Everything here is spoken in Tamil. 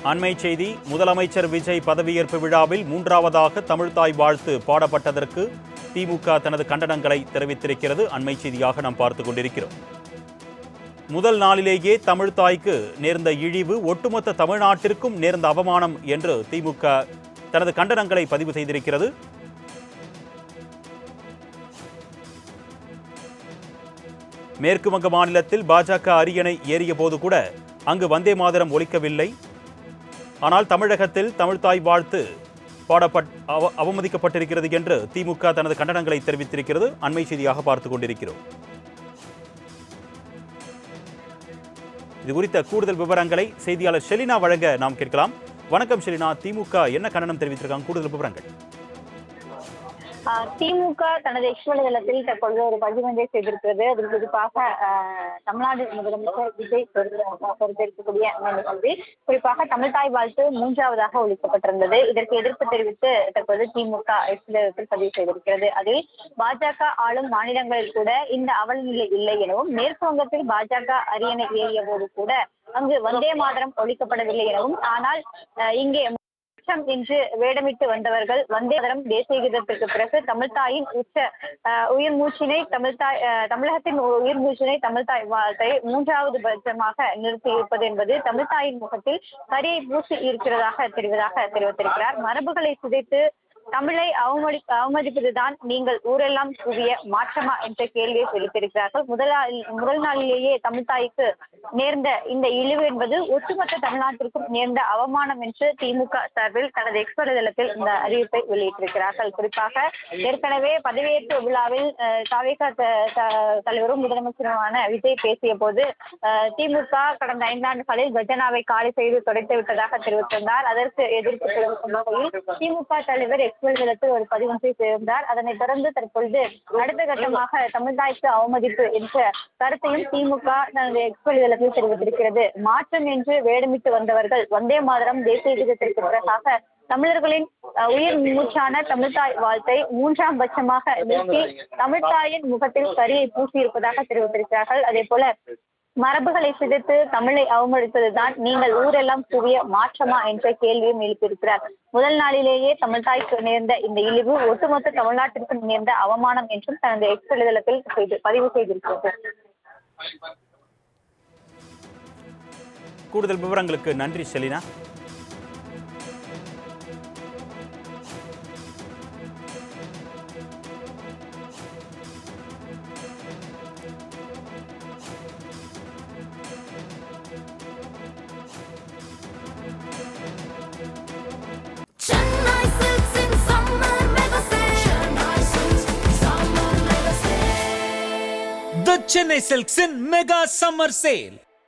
அண்மை செய்தி. முதலமைச்சர் விஜய் பதவியேற்பு விழாவில் மூன்றாவதாக தமிழ்தாய் வாழ்த்து பாடப்பட்டதற்கு திமுக தனது கண்டனங்களை தெரிவித்திருக்கிறது. அண்மை செய்தியாக நாம் பார்த்துக் கொண்டிருக்கிறோம். முதல் நாளிலேயே தமிழ்தாய்க்கு நேர்ந்த இழிவு ஒட்டுமொத்த தமிழ்நாட்டிற்கும் நேர்ந்த அவமானம் என்று திமுக தனது கண்டனங்களை பதிவு செய்திருக்கிறது. மேற்கு வங்க மாநிலத்தில் பாஜக அரியணை ஏறிய போது கூட அங்கு வந்தே மாதரம் ஒலிக்கவில்லை. ஆனால் தமிழகத்தில் தமிழ்தாய் வாழ்த்து அவமதிக்கப்பட்டிருக்கிறது என்று திமுக தனது கண்டனங்களை தெரிவித்திருக்கிறது. அண்மை செய்தியாக பார்த்துக் கொண்டிருக்கிறோம். இது குறித்த கூடுதல் விவரங்களை செய்தியாளர் ஷெலினா வழங்க நாம் கேட்கலாம். வணக்கம் ஷெலினா, திமுக என்ன கண்டனம் தெரிவித்திருக்காங்க? கூடுதல் விவரங்கள். திமுக தனது எக்ஸ் வலைதளத்தில் தற்பொழுது ஒரு பதிவு ஒன்றை செய்திருக்கிறது. அதில் குறிப்பாக தமிழ்நாடு முதலமைச்சர் விஜய் பொறுப்பேற்கக்கூடிய நிகழ்ச்சி குறிப்பாக தமிழ்தாய் வாழ்த்து மூன்றாவதாக ஒழிக்கப்பட்டிருந்தது. இதற்கு எதிர்ப்பு தெரிவித்து தற்போது திமுக எக்ஸ் வலைதளத்தில் பதிவு செய்திருக்கிறது. அதில் பாஜக ஆளும் மாநிலங்களில் கூட இந்த அவலநிலை இல்லை எனவும், மேற்கு வங்கத்தில் பாஜக அரியணை ஏறிய போது கூட அங்கு வந்தே மாதரம் ஒழிக்கப்படவில்லை எனவும், ஆனால் இங்கே என்று வேடமிட்டு வந்தவர்கள் வந்தே மாதரம் தேசிய கீதத்திற்கு பிறகு தமிழ்தாயின் உயிர் மூச்சினை தமிழகத்தின் உயிர் மூச்சினை தமிழ்தாய் வாழ்த்தை மூன்றாவது பட்சமாக நிறுத்தி இருப்பது என்பது தமிழ்தாயின் முகத்தில் கரியை பூசி இருக்கிறதாக தெரிவித்திருக்கிறார். மரபுகளை சிதைத்து தமிழை அவமதிப்பதுதான் நீங்கள் ஊரெல்லாம் கூறிய மாற்றமா என்ற கேள்வியை எழுப்பியிருக்கிறார்கள். முதல் நாளிலேயே தமிழ்தாய்க்கு நேர்ந்த இந்த இழிவு என்பது ஒட்டுமொத்த தமிழ்நாட்டிற்கும் நேர்ந்த அவமானம் என்று திமுக சார்பில் தனது எக்ஸ் வலைதளத்தில் இந்த அறிவிப்பை வெளியிட்டிருக்கிறார்கள். குறிப்பாக ஏற்கனவே பதவியேற்பு விழாவில் தவிக தலைவரும் முதலமைச்சருமான விஜய் பேசிய போது திமுக கடந்த 5 ஆண்டுகளில் கஜனாவை காலி செய்து துடைத்து விட்டதாக தெரிவித்திருந்தார். அதற்கு எதிர்ப்பு தெரிவிக்கும் வகையில் திமுக தலைவர் வலைதளத்தில் ஒரு பதிவு ஒன்றை சேர்ந்தார். அதனைத் தொடர்ந்து தற்பொழுது அடுத்த கட்டமாக தமிழ்தாய்க்கு அவமதிப்பு என்ற கருத்தையும் திமுக தனது எக்ஸ் வலைதளத்தில் தெரிவித்திருக்கிறது. மாற்றம் என்று வேடமிட்டு வந்தவர்கள் வந்தே மாதரம் தேசிய கீதத்திற்கு பிறகாக தமிழர்களின் உயிர் மூச்சான தமிழ்தாய் வாழ்த்தை மூன்றாம் பட்சமாக நிறுத்தி தமிழ்தாயின் முகத்தில் கரியை பூசியிருப்பதாக தெரிவித்திருக்கிறார்கள். அதே போல மரபுகளை சிதைத்து தமிழை அவமதிப்பதுதான் நீங்கள் ஊரெல்லாம் கூறிய மாற்றமா என்ற கேள்வியும் எழுப்பியிருக்கிறார். முதல் நாளிலேயே தமிழ்தாய்க்கு நேர்ந்த இந்த இழிவு ஒட்டுமொத்த தமிழ்நாட்டிற்கு நேர்ந்த அவமானம் என்றும் தனது எக்ஸ் வலைதளத்தில் பதிவு செய்திருக்கிறது. கூடுதல் விவரங்களுக்கு நன்றி ஷெலினா. The Chennai Silks in Mega Summer Sale.